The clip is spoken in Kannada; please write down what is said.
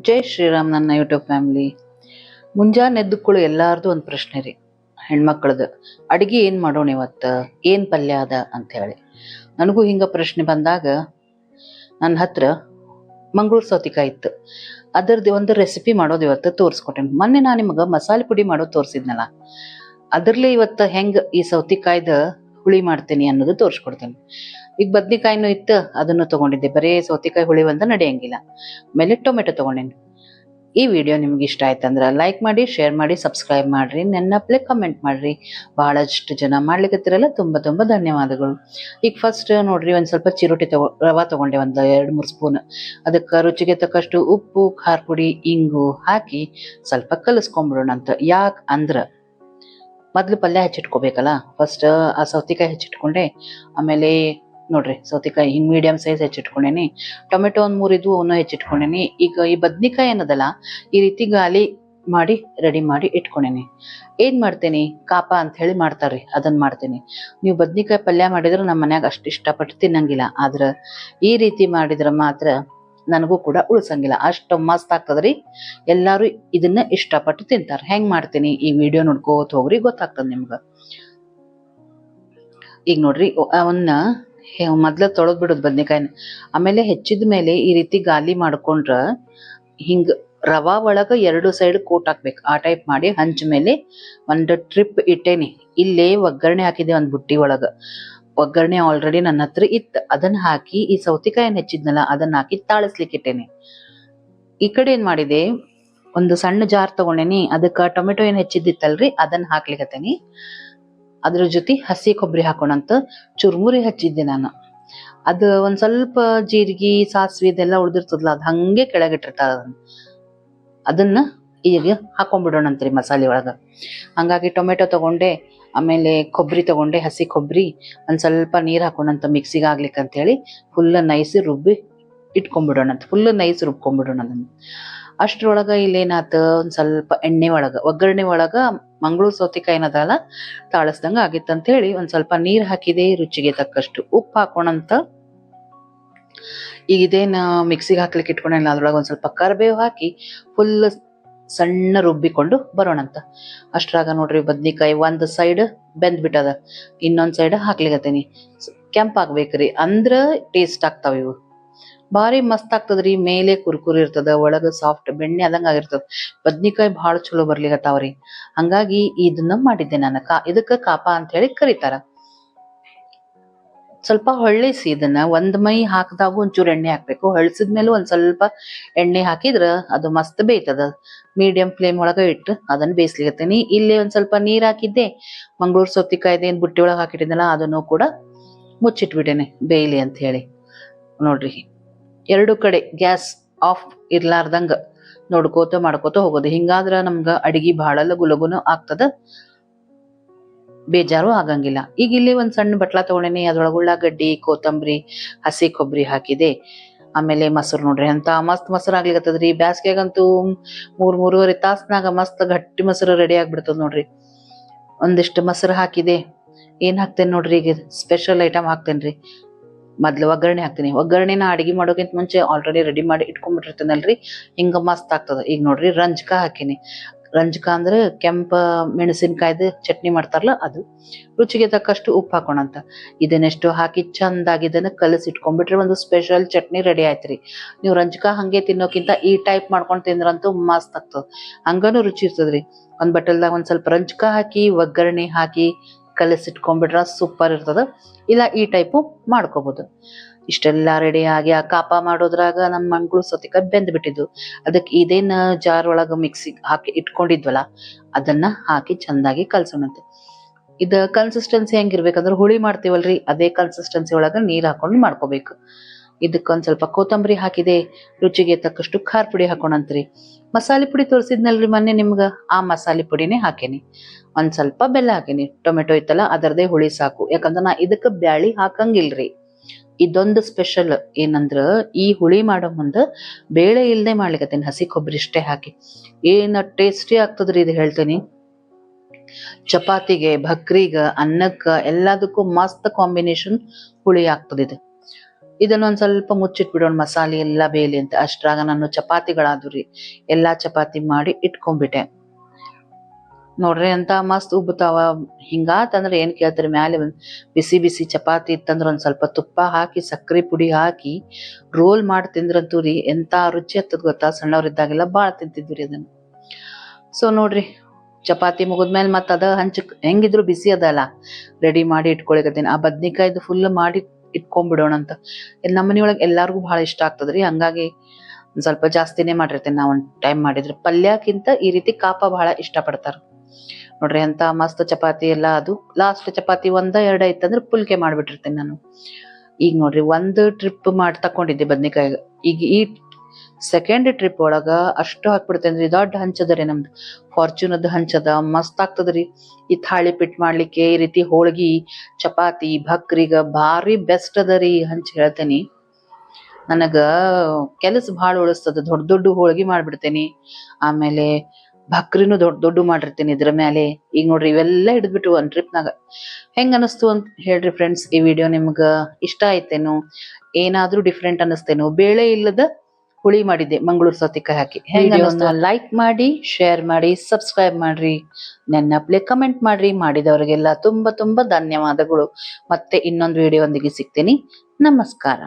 ಜೈ ಶ್ರೀರಾಮ್ ನನ್ನ ಯೂಟ್ಯೂಬ್ ಫ್ಯಾಮಿಲಿ. ಮುಂಜಾನೆ ಎದ್ದುಕೊಳ್ಳು ಎಲ್ಲಾರ್ದು ಒಂದು ಪ್ರಶ್ನೆ ರೀ, ಹೆಣ್ಮಕ್ಳದು. ಅಡಿಗೆ ಏನು ಮಾಡೋಣ ಇವತ್ತು, ಏನು ಪಲ್ಯ ಅದ ಅಂತ ಹೇಳಿ. ನನಗೂ ಹಿಂಗೆ ಪ್ರಶ್ನೆ ಬಂದಾಗ ನನ್ನ ಹತ್ರ ಮಂಗಳೂರು ಸೌತೆಕಾಯಿ ಇತ್ತು. ಅದರದ್ದು ಒಂದು ರೆಸಿಪಿ ಮಾಡೋದು ಇವತ್ತು ತೋರಿಸ್ಕೊಟ್ಟೇನೆ. ಮೊನ್ನೆ ನಾನು ನಿಮಗೆ ಮಸಾಲೆ ಪುಡಿ ಮಾಡೋದು ತೋರಿಸಿದ್ನಲ್ಲ, ಅದರಲ್ಲೇ ಇವತ್ತು ಹೆಂಗೆ ಈ ಸೌತೆಕಾಯ್ದು ಹುಳಿ ಮಾಡ್ತೀನಿ ಅನ್ನೋದು ತೋರಿಸ್ಕೊಡ್ತೇನೆ. ಈಗ ಬದ್ನಿಕಾಯಿನೂ ಇತ್ತು, ಅದನ್ನು ತೊಗೊಂಡಿದ್ದೆ. ಬರೀ ಸೌತೆಕಾಯಿ ಹುಳಿ ಒಂದು ನಡೆಯಂಗಿಲ್ಲ. ಆಮೇಲೆ ಟೊಮೆಟೊ ತೊಗೊಂಡೇನಿ. ಈ ವಿಡಿಯೋ ನಿಮ್ಗೆ ಇಷ್ಟ ಆಯ್ತಂದ್ರೆ ಲೈಕ್ ಮಾಡಿ, ಶೇರ್ ಮಾಡಿ, ಸಬ್ಸ್ಕ್ರೈಬ್ ಮಾಡಿರಿ, ನೆನ್ನಪ್ಲೆ ಕಮೆಂಟ್ ಮಾಡಿರಿ. ಭಾಳಷ್ಟು ಜನ ಮಾಡ್ಲಿಕ್ಕತ್ತಿರಲ್ಲ, ತುಂಬ ತುಂಬ ಧನ್ಯವಾದಗಳು. ಈಗ ಫಸ್ಟ್ ನೋಡ್ರಿ, ಒಂದು ಸ್ವಲ್ಪ ಚಿರೋಟಿ ರವೆ ತೊಗೊಂಡೆ, ಒಂದು 2-3 ಸ್ಪೂನ್. ಅದಕ್ಕೆ ರುಚಿಗೆ ತಕ್ಕಷ್ಟು ಉಪ್ಪು, ಖಾರ ಪುಡಿ, ಇಂಗು ಹಾಕಿ ಸ್ವಲ್ಪ ಕಲಿಸ್ಕೊಂಬಿಡೋಣ ಅಂತ. ಯಾಕೆ ಅಂದ್ರೆ ಮೊದಲು ಪಲ್ಯ ಹೆಚ್ಚಿಟ್ಕೋಬೇಕಲ್ಲ. ಫಸ್ಟ್ ಆ ಸೌತೆಕಾಯಿ ಹೆಚ್ಚಿಟ್ಕೊಂಡೆ. ಆಮೇಲೆ ನೋಡ್ರಿ, ಸೌತೆಕಾಯಿ ಹಿಂಗೆ ಮೀಡಿಯಮ್ ಸೈಜ್ ಹೆಚ್ಚಿಟ್ಕೊಂಡೇನಿ. ಟೊಮೆಟೊ ಒಂದು 3 ಇದ್ವು, ಅವನ್ನ ಹೆಚ್ಚಿಟ್ಕೊಂಡೇನಿ. ಈಗ ಈ ಬದ್ನಿಕಾಯಿ ಏನದಲ್ಲ, ಈ ರೀತಿ ಗಾಲಿ ಮಾಡಿ ರೆಡಿ ಮಾಡಿ ಇಟ್ಕೊಂಡೇನಿ. ಏನ್ ಮಾಡ್ತೇನಿ, ಕಾಪ ಅಂತ ಹೇಳಿ ಮಾಡ್ತಾರ್ರಿ, ಅದನ್ನ ಮಾಡ್ತೇನಿ. ನೀವು ಬದ್ನಿಕಾಯಿ ಪಲ್ಯ ಮಾಡಿದ್ರೆ ನಮ್ಮ ಮನ್ಯಾಗ ಅಷ್ಟು ಇಷ್ಟಪಟ್ಟು ತಿನ್ನಂಗಿಲ್ಲ. ಆದ್ರೆ ಈ ರೀತಿ ಮಾಡಿದ್ರೆ ಮಾತ್ರ ನನಗೂ ಕೂಡ ಉಳ್ಸಂಗಿಲ್ಲ, ಅಷ್ಟು ಮಸ್ತ್ ಆಗ್ತದ್ರಿ. ಎಲ್ಲಾರು ಇದನ್ನ ಇಷ್ಟಪಟ್ಟು ತಿಂತಾರೆ. ಹೆಂಗ್ ಮಾಡ್ತೀನಿ ಈ ವಿಡಿಯೋ ನೋಡ್ಕೋತ ಹೋಗ್ರಿ, ಗೊತ್ತಾಗ್ತದ ನಿಮ್ಗ. ಈಗ ನೋಡ್ರಿ, ಅವನ್ನ ಮೊದ್ಲ ತೊಳೆದ್ ಬಿಡೋದು ಬದ್ನಿಕಾಯಿನ. ಆಮೇಲೆ ಹೆಚ್ಚಿದ ಮೇಲೆ ಈ ರೀತಿ ಗಾಲಿ ಮಾಡ್ಕೊಂಡ್ರ ಹಿಂಗ ರವಾ ಒಳಗ 2 ಸೈಡ್ ಕೋಟ್ ಹಾಕ್ಬೇಕು. ಆ ಟೈಪ್ ಮಾಡಿ ಹಂಚ ಮೇಲೆ ಒಂದು ಟ್ರಿಪ್ ಇಟ್ಟೇನಿ. ಇಲ್ಲೇ ಒಗ್ಗರಣೆ ಹಾಕಿದೆ ಒಂದು ಬುಟ್ಟಿ ಒಳಗ. ಒಗ್ಗರಣೆ ಆಲ್ರೆಡಿ ನನ್ನ ಹತ್ರ ಇತ್ತು. ಅದನ್ನ ಹಾಕಿ ಈ ಸೌತೆಕಾಯಿನ ಹೆಚ್ಚಿದ್ನಲ್ಲ ಅದನ್ನ ಹಾಕಿ ತಾಳಿಸ್ಲಿಕ್ಕೆ ಇಟ್ಟೇನಿ. ಈ ಕಡೆ ಏನ್ ಮಾಡಿದೆ, ಒಂದು ಸಣ್ಣ ಜಾರ್ ತಗೊಂಡೇನಿ. ಅದಕ್ಕ ಟೊಮೆಟೊ ಏನ್ ಹೆಚ್ಚಿದ್ದಿತ್ತಲ್ರಿ ಅದನ್ನ ಹಾಕ್ಲಿಕತ್ತೇನಿ. ಅದ್ರ ಜೊತೆ ಹಸಿ ಕೊಬ್ಬರಿ ಹಾಕೋಣಂತ ಚುರ್ಮುರಿ ಹಚ್ಚಿದ್ದೆ ನಾನು. ಅದು ಒಂದ್ ಸ್ವಲ್ಪ ಜೀರಿಗೆ, ಸಾಸಿವೆ ಇದೆಲ್ಲ ಉಳ್ದಿರ್ತದಲ್ಲ, ಅದು ಹಂಗೆ ಕೆಳಗಿಟ್ಟಿರ್ತಾರ. ಅದನ್ನ ಈಗ ಹಾಕೊಂಡ್ಬಿಡೋಣಂತ್ರಿ ಮಸಾಲೆ ಒಳಗ. ಹಂಗಾಗಿ ಟೊಮೆಟೊ ತಗೊಂಡೆ, ಆಮೇಲೆ ಕೊಬ್ಬರಿ ತಗೊಂಡೆ, ಹಸಿ ಕೊಬ್ಬರಿ. ಒಂದ್ ಸ್ವಲ್ಪ ನೀರ್ ಹಾಕೋಣಂತ ಮಿಕ್ಸಿಗೆ ಆಗ್ಲಿಕ್ಕೆ ಅಂತ ಹೇಳಿ ಫುಲ್ ನೈಸ್ ರುಬ್ಬಿ ಇಟ್ಕೊಂಡ್ಬಿಡೋಣಂತ. ಫುಲ್ ನೈಸ್ ರುಬ್ಕೊಂಡ್ಬಿಡೋಣ ಅದನ್ನ. ಅಷ್ಟ್ರೊಳಗ ಇಲ್ಲೇನಾತ, ಒಂದ್ ಸ್ವಲ್ಪ ಎಣ್ಣೆ ಒಳಗ, ಒಗ್ಗರಣೆ ಒಳಗ ಮಂಗಳೂರು ಸೌತೆಕಾಯಿ ಏನದಲ್ಲ ತಾಳಸ್ದಂಗ ಆಗಿತ್ತಂತ ಹೇಳಿ ಒಂದ್ ಸ್ವಲ್ಪ ನೀರ್ ಹಾಕಿದೆ. ರುಚಿಗೆ ತಕ್ಕಷ್ಟು ಉಪ್ಪು ಹಾಕೋಣಂತ. ಈಗ ಇದೇನ ಮಿಕ್ಸಿಗೆ ಹಾಕ್ಲಿಕ್ಕೆ ಇಟ್ಕೊಂಡಲ್ಲ, ಅದ್ರೊಳಗೆ ಒಂದ್ ಸ್ವಲ್ಪ ಕರಿಬೇವು ಹಾಕಿ ಫುಲ್ ಸಣ್ಣ ರುಬ್ಬಿಕೊಂಡು ಬರೋಣಂತ. ಅಷ್ಟ್ರಾಗ ನೋಡ್ರಿ, ಬದ್ನಿಕಾಯಿ ಒಂದ್ ಸೈಡ್ ಬೆಂದ್ಬಿಟ್ಟದ, ಇನ್ನೊಂದ್ ಸೈಡ್ ಹಾಕ್ಲಿಕತ್ತೀನಿ. ಕೆಂಪಾಗ್ಬೇಕ್ರಿ, ಅಂದ್ರ ಟೇಸ್ಟ್ ಆಗ್ತಾವ ಇವು. ಭಾರಿ ಮಸ್ತ್ ಆಗ್ತದ್ರಿ. ಮೇಲೆ ಕುರ್ಕುರಿ ಇರ್ತದ, ಒಳಗ ಸಾಫ್ಟ್ ಬೆಣ್ಣೆ ಆದಂಗ ಆಗಿರ್ತದ. ಬದ್ನಿಕಾಯಿ ಭಾಳ ಚಲೋ ಬರ್ಲಿಕತ್ತಾವ್ರಿ. ಹಂಗಾಗಿ ಇದನ್ನ ಮಾಡಿದ್ದೆ ನಾನು. ಇದಕ್ಕ ಕಾಪ ಅಂತ ಹೇಳಿ ಕರೀತಾರ. ಸ್ವಲ್ಪ ಹೊಳ್ಳಿಸಿ ಇದನ್ನ ಒಂದ್ ಮೈ ಹಾಕಿದಾಗ ಒಂಚೂರು ಎಣ್ಣೆ ಹಾಕ್ಬೇಕು. ಹೊಳ್ಸಿದ್ಮೇಲೆ ಒಂದ್ ಸ್ವಲ್ಪ ಎಣ್ಣೆ ಹಾಕಿದ್ರ ಅದು ಮಸ್ತ್ ಬೇಯ್ತದ. ಮೀಡಿಯಂ ಫ್ಲೇಮ್ ಒಳಗ ಇಟ್ಟು ಅದನ್ನ ಬೇಯಿಸ್ಲಿಕತ್ತೀನಿ. ಇಲ್ಲಿ ಒಂದ್ ಸ್ವಲ್ಪ ನೀರ್ ಹಾಕಿದ್ದೆ. ಮಂಗಳೂರು ಸೌತೆಕಾಯ್ದೇನ್ ಬುಟ್ಟಿ ಒಳಗ ಹಾಕಿಟ್ಟಿದ್ನಲ್ಲ ಅದನ್ನು ಕೂಡ ಮುಚ್ಚಿಟ್ಬಿಟ್ಟೇನೆ ಬೇಯ್ಲಿ ಅಂತ ಹೇಳಿ. ನೋಡ್ರಿ, 2 ಕಡೆ ಗ್ಯಾಸ್ ಆಫ್ ಇರ್ಲಾರ್ದಂಗ ನೋಡ್ಕೋತ ಮಾಡ್ಕೋತ ಹೋಗೋದು. ಹಿಂಗಾದ್ರ ನಮ್ಗ ಅಡಿಗೆ ಬಹಳ ಲಗು ಲಗುನು ಆಗ್ತದ, ಬೇಜಾರು ಆಗಂಗಿಲ್ಲ. ಈಗ ಇಲ್ಲಿ ಒಂದ್ ಸಣ್ಣ ಬಟ್ಲಾ ತಗೊಂಡೇನಿ. ಅದ್ರೊಳಗ ಉಳ್ಳಾಗಡ್ಡಿ, ಕೊತ್ತಂಬರಿ, ಹಸಿ ಕೊಬ್ಬರಿ ಹಾಕಿದೆ. ಆಮೇಲೆ ಮೊಸರು ನೋಡ್ರಿ, ಅಂತ ಮಸ್ತ್ ಮೊಸರು ಆಗ್ಲಿಕತ್ತದ್ರಿ. ಬ್ಯಾಸ್ಗ್ಯಾಗಂತೂ 3-3.5 ತಾಸ್ನಾಗ ಮಸ್ತ್ ಗಟ್ಟಿ ಮೊಸರು ರೆಡಿ ಆಗ್ಬಿಡ್ತದ ನೋಡ್ರಿ. ಒಂದಿಷ್ಟು ಮೊಸರು ಹಾಕಿದೆ. ಏನ್ ಹಾಕ್ತೇನೆ ನೋಡ್ರಿ, ಈಗ ಸ್ಪೆಷಲ್ ಐಟಮ್ ಹಾಕ್ತೇನ್ರಿ. ಮೊದ್ಲು ಒಗ್ಗರಣೆ ಹಾಕ್ತೀನಿ. ಒಗ್ಗರಣೆನ ಅಡಿಗೆ ಮಾಡೋಕ್ಕಿಂತ ಮುಂಚೆ ಆಲ್ರೆಡಿ ರೆಡಿ ಮಾಡಿ ಇಟ್ಕೊಂಡ್ಬಿಟ್ಟಿರ್ತೇನಲ್ರಿ, ಹಿಂಗ ಮಸ್ತ್ ಆಗ್ತದ. ಈಗ ನೋಡ್ರಿ, ರಂಜ್ಕ ಹಾಕಿನಿ. ರಂಜ್ಕ ಅಂದ್ರೆ ಕೆಂಪ ಮೆಣಸಿನ್ಕಾಯ್ದು ಚಟ್ನಿ ಮಾಡ್ತಾರಲ್ಲ ಅದು. ರುಚಿಗೆ ತಕ್ಕಷ್ಟು ಉಪ್ಪು ಹಾಕೋಣಂತ. ಇದನ್ನೆಷ್ಟು ಹಾಕಿ ಚಂದಾಗಿ ಇದನ್ನ ಕಲಸಿ ಇಟ್ಕೊಂಡ್ಬಿಟ್ರೆ ಒಂದು ಸ್ಪೆಷಲ್ ಚಟ್ನಿ ರೆಡಿ ಆಯ್ತ್ರಿ. ನೀವು ರಂಜ್ಕ ಹಂಗೆ ತಿನ್ನೋಕ್ಕಿಂತ ಈ ಟೈಪ್ ಮಾಡ್ಕೊಂಡ್ ತಿಂದ್ರಂತೂ ಮಸ್ತ್ ಆಗ್ತದ. ಹಂಗನು ರುಚಿ ಇರ್ತದ್ರಿ. ಒಂದ್ ಬಟಲ್ದಾಗ ಒಂದ್ ಸ್ವಲ್ಪ ರಂಜ್ಕ ಹಾಕಿ ಒಗ್ಗರಣೆ ಹಾಕಿ ಕಲಸಿಟ್ಕೊಂಡ್ಬಿಟ್ರ ಸೂಪರ್ ಇರ್ತದ. ಇಲ್ಲ ಈ ಟೈಪು ಮಾಡ್ಕೋಬಹುದು. ಇಷ್ಟೆಲ್ಲಾ ರೆಡಿ ಆಗಿ ಆ ಕಾಪ ಮಾಡೋದ್ರಾಗ ನಮ್ಮ ಮಂಗಳೂರು ಸೌತೆಕಾಯಿ ಬೆಂದ್ ಬಿಟ್ಟಿದ್ದು. ಅದಕ್ಕೆ ಇದೇನ ಜಾರ್ ಒಳಗ ಮಿಕ್ಸಿ ಹಾಕಿ ಇಟ್ಕೊಂಡಿದ್ವಲ್ಲ ಅದನ್ನ ಹಾಕಿ ಚಂದಾಗಿ ಕಲ್ಸೋಣಂತೆ. ಇದ ಕನ್ಸಿಸ್ಟೆನ್ಸಿ ಹೆಂಗಿರ್ಬೇಕಂದ್ರೆ, ಹುಳಿ ಮಾಡ್ತೀವಲ್ರಿ ಅದೇ ಕನ್ಸಿಸ್ಟೆನ್ಸಿ ಒಳಗ ನೀರ್ ಹಾಕೊಂಡು ಮಾಡ್ಕೋಬೇಕು. ಇದಕ್ಕೊಂದ್ ಸ್ವಲ್ಪ ಕೊತ್ತಂಬರಿ ಹಾಕಿದೆ. ರುಚಿಗೆ ತಕ್ಕಷ್ಟು ಖಾರ ಪುಡಿ ಹಾಕೋಣಂತ್ರಿ. ಮಸಾಲೆ ಪುಡಿ ತೋರಿಸಿದ್ನಲ್ರಿ ಮೊನ್ನೆ ನಿಮ್ಗ, ಆ ಮಸಾಲೆ ಪುಡಿನೇ ಹಾಕೇನಿ. ಒಂದ್ ಸ್ವಲ್ಪ ಬೆಲ್ಲ ಹಾಕೇನಿ. ಟೊಮೆಟೊ ಇತ್ತಲ್ಲ ಅದರದೇ ಹುಳಿ ಸಾಕು. ಯಾಕಂದ್ರ ನಾ ಇದಕ್ಕ ಬ್ಯಾಳಿ ಹಾಕಂಗಿಲ್ರಿ. ಇದೊಂದು ಸ್ಪೆಷಲ್ ಏನಂದ್ರ, ಈ ಹುಳಿ ಮಾಡೋ ಮುಂದ ಬೇಳೆ ಇಲ್ದೆ ಮಾಡ್ಲಿಕತ್ತೇನಿ. ಹಸಿ ಕೊಬ್ಬರಿ ಇಷ್ಟೇ ಹಾಕಿ ಏನ ಟೇಸ್ಟಿ ಆಗ್ತದ್ರಿ ಇದು, ಹೇಳ್ತೇನಿ. ಚಪಾತಿಗೆ, ಭಕ್ರಿಗ, ಅನ್ನಕ್ಕ ಎಲ್ಲದಕ್ಕೂ ಮಸ್ತ್ ಕಾಂಬಿನೇಷನ್ ಹುಳಿ ಆಗ್ತದ ಇದು. ಇದನ್ನೊಂದ್ ಸ್ವಲ್ಪ ಮುಚ್ಚಿಟ್ಬಿಡೋಣ ಮಸಾಲೆ ಎಲ್ಲ ಬೇಲಿ ಅಂತ. ಅಷ್ಟ್ರಾಗ ನಾನು ಚಪಾತಿಗಳಾದ್ರಿ ಎಲ್ಲಾ ಚಪಾತಿ ಮಾಡಿ ಇಟ್ಕೊಂಡ್ಬಿಟ್ಟೆ ನೋಡ್ರಿ ಅಂತ ಮಸ್ತ್ ಉಬ್ಬತಾವ. ಹಿಂಗಾತಂದ್ರ ಏನ್ ಕೇಳ್ತೀರಿ, ಮ್ಯಾಲೆ ಬಿಸಿ ಬಿಸಿ ಚಪಾತಿ ಇತ್ತಂದ್ರ ಒಂದ್ ಸ್ವಲ್ಪ ತುಪ್ಪ ಹಾಕಿ ಸಕ್ರಿ ಪುಡಿ ಹಾಕಿ ರೋಲ್ ಮಾಡಿ ತಿಂದ್ರಂತೂ ರೀ ಎಂತ ರುಚಿ ಹತ್ತದ ಗೊತ್ತಾ. ಸಣ್ಣವ್ರಿದ್ದಾಗೆಲ್ಲ ಬಾಳ ತಿಂತಿದ್ವಿ ಅದನ್ನ. ಸೊ ನೋಡ್ರಿ ಚಪಾತಿ ಮುಗಿದ್ಮೇಲೆ ಮತ್ತ ಅದ ಹಂಚಕ್ ಹೆಂಗಿದ್ರು ಬಿಸಿ ಅದಲ್ಲ ರೆಡಿ ಮಾಡಿ ಇಟ್ಕೊಳಿಕತ್ತೀನಿ. ಆ ಬದ್ನಿಕಾಯ್ದು ಫುಲ್ ಮಾಡಿ ಇಟ್ಕೊಂಡ್ಬಿಡೋಣ ಅಂತ. ನಮ್ಮ ಮನಿಯೊಳಗೆ ಎಲ್ಲಾರ್ಗು ಬಹಳ ಇಷ್ಟ ಆಗ್ತದ್ರಿ, ಹಂಗಾಗಿ ಒಂದ್ ಸ್ವಲ್ಪ ಜಾಸ್ತಿನೇ ಮಾಡಿರ್ತೇನೆ ನಾ ಒಂದ್ ಟೈಮ್ ಮಾಡಿದ್ರೆ. ಪಲ್ಯಕ್ಕಿಂತ ಈ ರೀತಿ ಕಾಪ ಬಹಳ ಇಷ್ಟ ಪಡ್ತಾರ ನೋಡ್ರಿ. ಅಂತ ಮಸ್ತ್ ಚಪಾತಿ ಎಲ್ಲ ಅದು ಲಾಸ್ಟ್ ಚಪಾತಿ ಒಂದ ಎರಡ ಐತಂದ್ರೆ ಪುಲ್ಕೆ ಮಾಡ್ಬಿಟ್ಟಿರ್ತೇನೆ ನಾನು. ಈಗ ನೋಡ್ರಿ ಒಂದ್ ಟ್ರಿಪ್ ಮಾಡಿ ತಕೊಂಡಿದ್ದೆ ಬದ್ನಿಕಾಯಿ. ಈಗ ಈ ಸೆಕೆಂಡ್ ಟ್ರಿಪ್ ಒಳಗ ಅಷ್ಟು ಹಾಕ್ಬಿಡ್ತೇನ್ರಿ. ದೊಡ್ಡ ಹಂಚದರಿ ನಮ್ದು ಫಾರ್ಚೂನದ್ ಹಂಚದ, ಮಸ್ತ್ ಆಗ್ತದ್ರಿ ಈ ಥಾಳಿ ಪಿಟ್ ಮಾಡ್ಲಿಕ್ಕೆ. ಈ ರೀತಿ ಹೋಳ್ಗಿ ಚಪಾತಿ ಭಕ್ರಿಗ ಭಾರಿ ಬೆಸ್ಟ್ ಅದರಿ ಹಂಚ್ ಹೇಳ್ತೇನಿ. ನನಗ ಕೆಲಸ ಭಾಳ ಉಳಿಸ್ತದ. ದೊಡ್ಡ ದೊಡ್ಡ ಹೋಳ್ಗಿ ಮಾಡ್ಬಿಡ್ತೇನಿ, ಆಮೇಲೆ ಭಕ್ರಿನೂ ದೊಡ್ಡ ದೊಡ್ಡ ಮಾಡಿರ್ತೀನಿ ಇದ್ರ ಮೇಲೆ. ಈಗ ನೋಡ್ರಿ ಇವೆಲ್ಲ ಹಿಡಿದ್ಬಿಟ್ಟು ಒಂದ್ ಟ್ರಿಪ್ನಾಗ. ಹೆಂಗ್ ಅನಸ್ತು ಅಂತ ಹೇಳ್ರಿ ಫ್ರೆಂಡ್ಸ್. ಈ ವಿಡಿಯೋ ನಿಮ್ಗ ಇಷ್ಟ ಆಯ್ತೇನು, ಏನಾದ್ರೂ ಡಿಫ್ರೆಂಟ್ ಅನಸ್ತೇನು? ಬೇಳೆ ಇಲ್ಲದ ಹುಳಿ ಮಾಡಿದ್ದೆ ಮಂಗಳೂರು ಸೌತೆಕಾಯಿ ಹಾಕಿ. ಲೈಕ್ ಮಾಡಿ, ಶೇರ್ ಮಾಡಿ, ಸಬ್ಸ್ಕ್ರೈಬ್ ಮಾಡ್ರಿ, ನೆನಪ್ಲೆ ಕಮೆಂಟ್ ಮಾಡ್ರಿ. ಮಾಡಿದವರಿಗೆಲ್ಲ ತುಂಬಾ ತುಂಬಾ ಧನ್ಯವಾದಗಳು. ಮತ್ತೆ ಇನ್ನೊಂದು ವಿಡಿಯೋ ಒಂದಿಗೆ ಸಿಗ್ತೀನಿ. ನಮಸ್ಕಾರ.